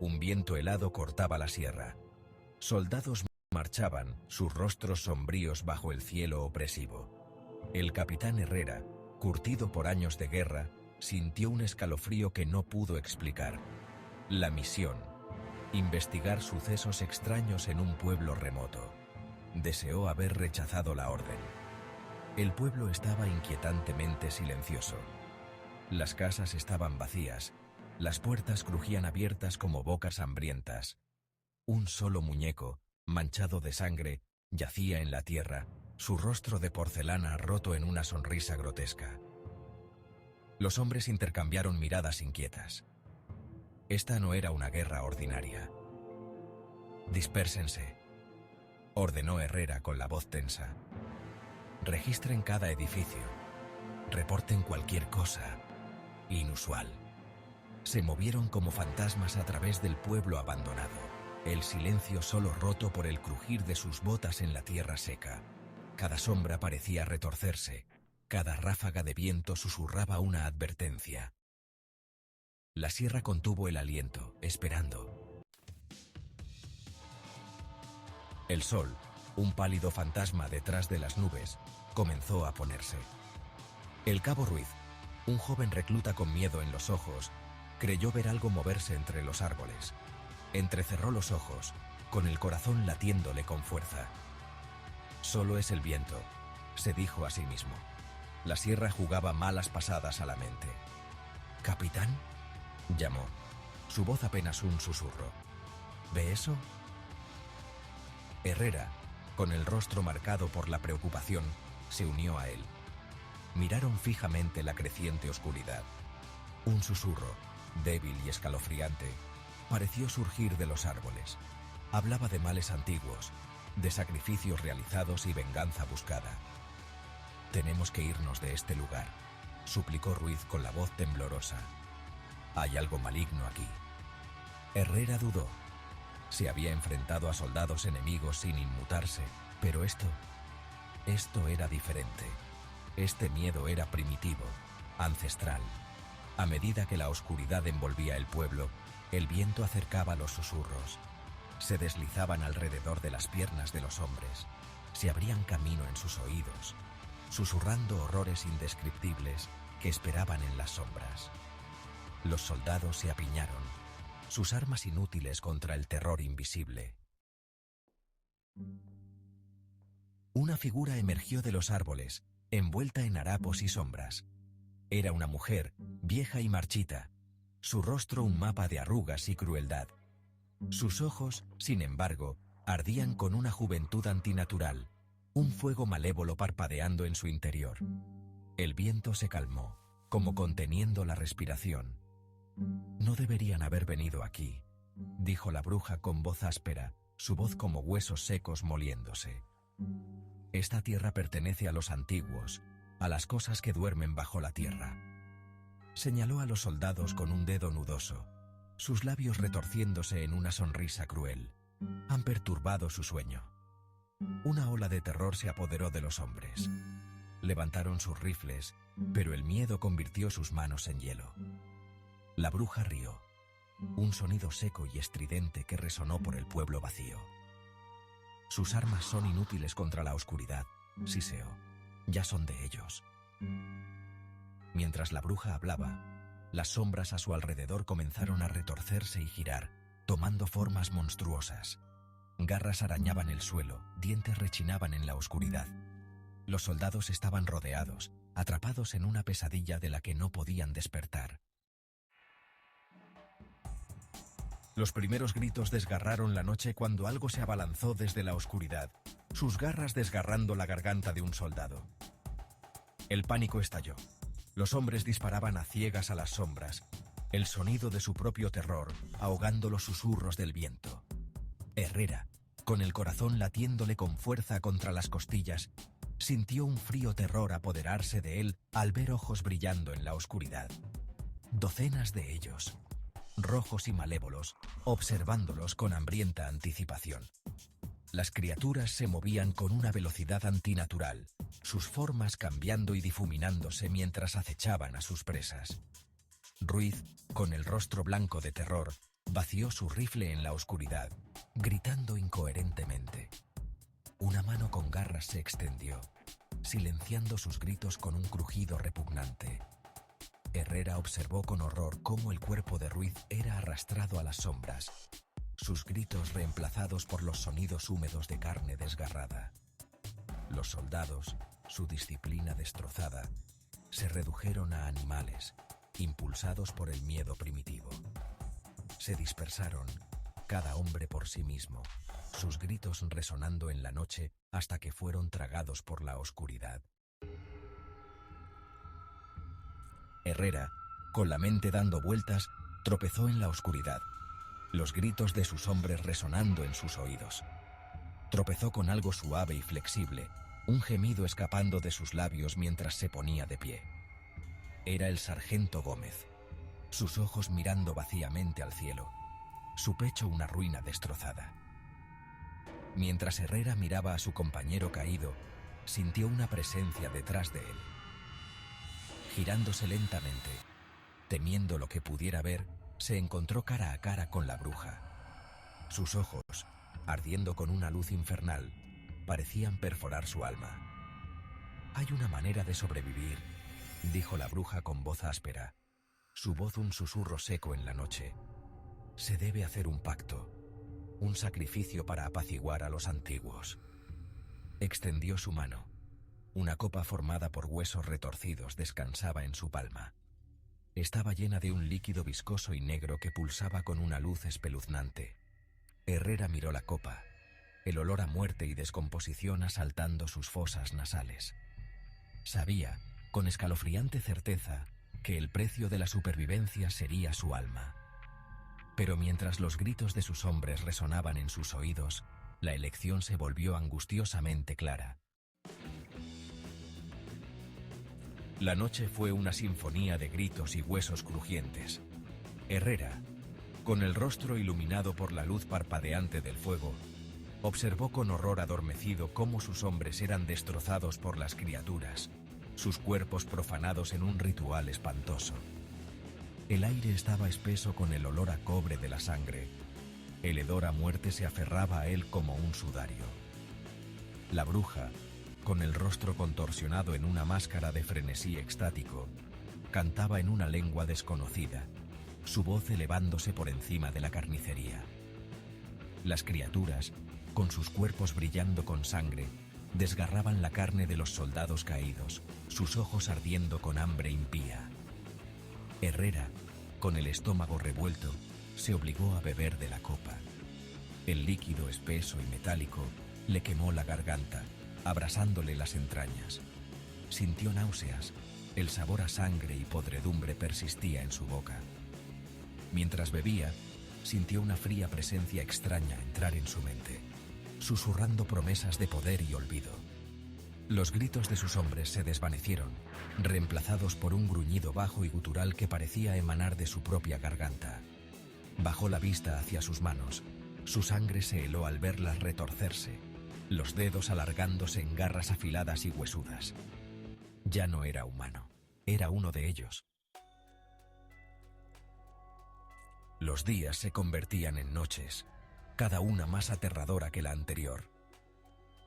Un viento helado cortaba la sierra. Soldados marchaban, sus rostros sombríos bajo el cielo opresivo. El capitán Herrera, curtido por años de guerra, sintió un escalofrío que no pudo explicar. La misión: investigar sucesos extraños en un pueblo remoto. Deseó haber rechazado la orden. El pueblo estaba inquietantemente silencioso. Las casas estaban vacías, las puertas crujían abiertas como bocas hambrientas. Un solo muñeco, manchado de sangre, yacía en la tierra, su rostro de porcelana roto en una sonrisa grotesca. Los hombres intercambiaron miradas inquietas. Esta no era una guerra ordinaria. «Dispérsense», ordenó Herrera con la voz tensa. «Registren cada edificio. Reporten cualquier cosa inusual». Se movieron como fantasmas a través del pueblo abandonado, el silencio solo roto por el crujir de sus botas en la tierra seca. Cada sombra parecía retorcerse, cada ráfaga de viento susurraba una advertencia. La sierra contuvo el aliento, esperando. El sol, un pálido fantasma detrás de las nubes, comenzó a ponerse. El cabo Ruiz, un joven recluta con miedo en los ojos, creyó ver algo moverse entre los árboles. Entrecerró los ojos, con el corazón latiéndole con fuerza. «Solo es el viento», se dijo a sí mismo. La sierra jugaba malas pasadas a la mente. «¿Capitán?», llamó, su voz apenas un susurro. «¿Ve eso?». Herrera, con el rostro marcado por la preocupación, se unió a él. Miraron fijamente la creciente oscuridad. Un susurro, débil y escalofriante, pareció surgir de los árboles. Hablaba de males antiguos, de sacrificios realizados y venganza buscada. «Tenemos que irnos de este lugar», suplicó Ruiz con la voz temblorosa. «Hay algo maligno aquí». Herrera dudó. Se había enfrentado a soldados enemigos sin inmutarse, pero esto era diferente. Este miedo era primitivo, ancestral. A medida que la oscuridad envolvía el pueblo, el viento acercaba los susurros. Se deslizaban alrededor de las piernas de los hombres, se abrían camino en sus oídos, susurrando horrores indescriptibles que esperaban en las sombras. Los soldados se apiñaron, sus armas inútiles contra el terror invisible. Una figura emergió de los árboles, envuelta en harapos y sombras. Era una mujer, vieja y marchita, su rostro un mapa de arrugas y crueldad. Sus ojos, sin embargo, ardían con una juventud antinatural, un fuego malévolo parpadeando en su interior. El viento se calmó, como conteniendo la respiración. «No deberían haber venido aquí», dijo la bruja con voz áspera, su voz como huesos secos moliéndose. «Esta tierra pertenece a los antiguos, a las cosas que duermen bajo la tierra». Señaló a los soldados con un dedo nudoso, sus labios retorciéndose en una sonrisa cruel. «Han perturbado su sueño». Una ola de terror se apoderó de los hombres. Levantaron sus rifles, pero el miedo convirtió sus manos en hielo. La bruja rió, un sonido seco y estridente que resonó por el pueblo vacío. «Sus armas son inútiles contra la oscuridad», siseó. «Ya son de ellos». Mientras la bruja hablaba, las sombras a su alrededor comenzaron a retorcerse y girar, tomando formas monstruosas. Garras arañaban el suelo, dientes rechinaban en la oscuridad. Los soldados estaban rodeados, atrapados en una pesadilla de la que no podían despertar. Los primeros gritos desgarraron la noche cuando algo se abalanzó desde la oscuridad, sus garras desgarrando la garganta de un soldado. El pánico estalló. Los hombres disparaban a ciegas a las sombras, el sonido de su propio terror ahogando los susurros del viento. Herrera, con el corazón latiéndole con fuerza contra las costillas, sintió un frío terror apoderarse de él al ver ojos brillando en la oscuridad. Docenas de ellos, rojos y malévolos, observándolos con hambrienta anticipación. Las criaturas se movían con una velocidad antinatural, sus formas cambiando y difuminándose mientras acechaban a sus presas. Ruiz, con el rostro blanco de terror, Vació su rifle en la oscuridad, gritando incoherentemente. Una mano con garras se extendió, silenciando sus gritos con un crujido repugnante. Herrera observó con horror cómo el cuerpo de Ruiz era arrastrado a las sombras, sus gritos reemplazados por los sonidos húmedos de carne desgarrada. Los soldados, su disciplina destrozada, se redujeron a animales, impulsados por el miedo primitivo. Se dispersaron, cada hombre por sí mismo, sus gritos resonando en la noche hasta que fueron tragados por la oscuridad. Herrera, con la mente dando vueltas, tropezó en la oscuridad, los gritos de sus hombres resonando en sus oídos. Tropezó con algo suave y flexible, un gemido escapando de sus labios mientras se ponía de pie. Era el sargento Gómez, sus ojos mirando vacíamente al cielo, su pecho una ruina destrozada. Mientras Herrera miraba a su compañero caído, sintió una presencia detrás de él. Girándose lentamente, temiendo lo que pudiera ver, se encontró cara a cara con la bruja. Sus ojos, ardiendo con una luz infernal, parecían perforar su alma. «Hay una manera de sobrevivir», dijo la bruja con voz áspera, su voz un susurro seco en la noche. «Se debe hacer un pacto, un sacrificio para apaciguar a los antiguos». Extendió su mano. Una copa formada por huesos retorcidos descansaba en su palma. Estaba llena de un líquido viscoso y negro que pulsaba con una luz espeluznante. Herrera miró la copa, el olor a muerte y descomposición asaltando sus fosas nasales. Sabía, con escalofriante certeza, que el precio de la supervivencia sería su alma. Pero mientras los gritos de sus hombres resonaban en sus oídos, la elección se volvió angustiosamente clara. La noche fue una sinfonía de gritos y huesos crujientes. Herrera, con el rostro iluminado por la luz parpadeante del fuego, observó con horror adormecido cómo sus hombres eran destrozados por las criaturas, sus cuerpos profanados en un ritual espantoso. El aire estaba espeso con el olor a cobre de la sangre. El hedor a muerte se aferraba a él como un sudario. La bruja, con el rostro contorsionado en una máscara de frenesí extático, cantaba en una lengua desconocida, su voz elevándose por encima de la carnicería. Las criaturas, con sus cuerpos brillando con sangre, desgarraban la carne de los soldados caídos, sus ojos ardiendo con hambre impía. Herrera, con el estómago revuelto, se obligó a beber de la copa. El líquido espeso y metálico le quemó la garganta, abrasándole las entrañas. Sintió náuseas, el sabor a sangre y podredumbre persistía en su boca. Mientras bebía, sintió una fría presencia extraña entrar en su mente, susurrando promesas de poder y olvido. Los gritos de sus hombres se desvanecieron, reemplazados por un gruñido bajo y gutural que parecía emanar de su propia garganta. Bajó la vista hacia sus manos, su sangre se heló al verlas retorcerse, los dedos alargándose en garras afiladas y huesudas. Ya no era humano, era uno de ellos. Los días se convertían en noches, cada una más aterradora que la anterior.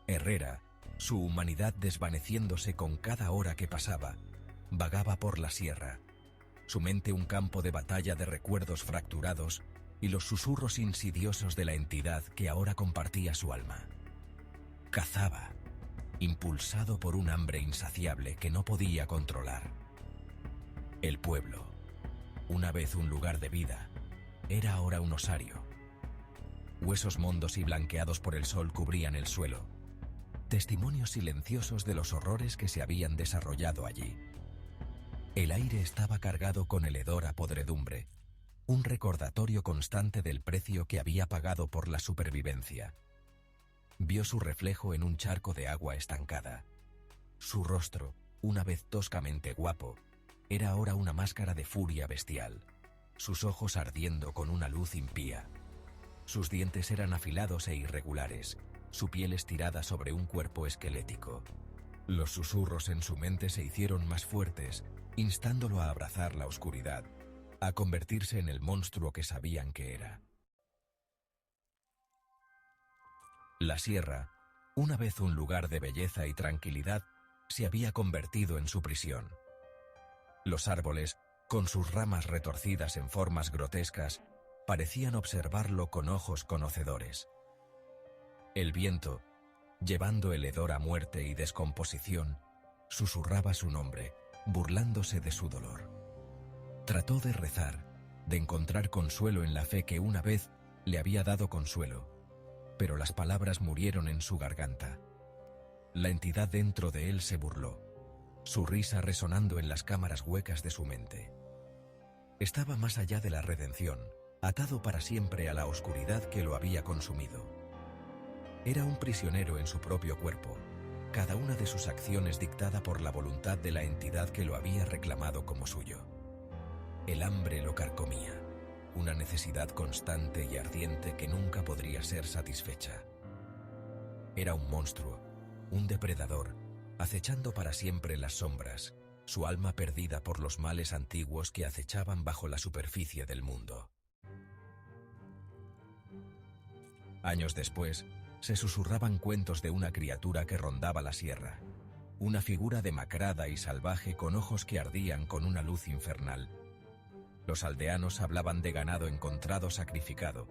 Herrera, su humanidad desvaneciéndose con cada hora que pasaba, vagaba por la sierra, su mente un campo de batalla de recuerdos fracturados y los susurros insidiosos de la entidad que ahora compartía su alma. Cazaba, impulsado por un hambre insaciable que no podía controlar. El pueblo, una vez un lugar de vida, era ahora un osario. Huesos mondos y blanqueados por el sol cubrían el suelo, testimonios silenciosos de los horrores que se habían desarrollado allí. El aire estaba cargado con el hedor a podredumbre, un recordatorio constante del precio que había pagado por la supervivencia. Vio su reflejo en un charco de agua estancada. Su rostro, una vez toscamente guapo, era ahora una máscara de furia bestial, sus ojos ardiendo con una luz impía. Sus dientes eran afilados e irregulares, su piel estirada sobre un cuerpo esquelético. Los susurros en su mente se hicieron más fuertes, instándolo a abrazar la oscuridad, a convertirse en el monstruo que sabían que era. La sierra, una vez un lugar de belleza y tranquilidad, se había convertido en su prisión. Los árboles, con sus ramas retorcidas en formas grotescas, parecían observarlo con ojos conocedores. El viento, llevando el hedor a muerte y descomposición, susurraba su nombre, burlándose de su dolor. Trató de rezar, de encontrar consuelo en la fe que una vez le había dado consuelo, pero las palabras murieron en su garganta. La entidad dentro de él se burló, su risa resonando en las cámaras huecas de su mente. Estaba más allá de la redención, atado para siempre a la oscuridad que lo había consumido. Era un prisionero en su propio cuerpo, cada una de sus acciones dictada por la voluntad de la entidad que lo había reclamado como suyo. El hambre lo carcomía, una necesidad constante y ardiente que nunca podría ser satisfecha. Era un monstruo, un depredador, acechando para siempre las sombras, su alma perdida por los males antiguos que acechaban bajo la superficie del mundo. Años después, se susurraban cuentos de una criatura que rondaba la sierra, una figura demacrada y salvaje con ojos que ardían con una luz infernal. Los aldeanos hablaban de ganado encontrado sacrificado,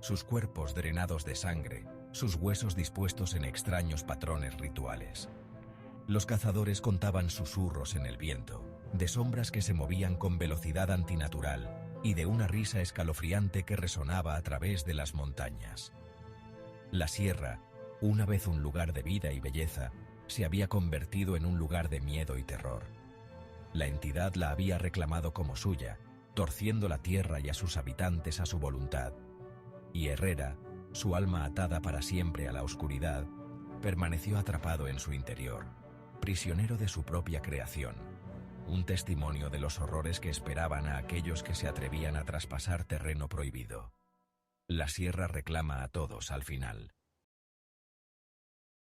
sus cuerpos drenados de sangre, sus huesos dispuestos en extraños patrones rituales. Los cazadores contaban susurros en el viento, de sombras que se movían con velocidad antinatural y de una risa escalofriante que resonaba a través de las montañas. La sierra, una vez un lugar de vida y belleza, se había convertido en un lugar de miedo y terror. La entidad la había reclamado como suya, torciendo la tierra y a sus habitantes a su voluntad. Y Herrera, su alma atada para siempre a la oscuridad, permaneció atrapado en su interior, prisionero de su propia creación, un testimonio de los horrores que esperaban a aquellos que se atrevían a traspasar terreno prohibido. La sierra reclama a todos al final.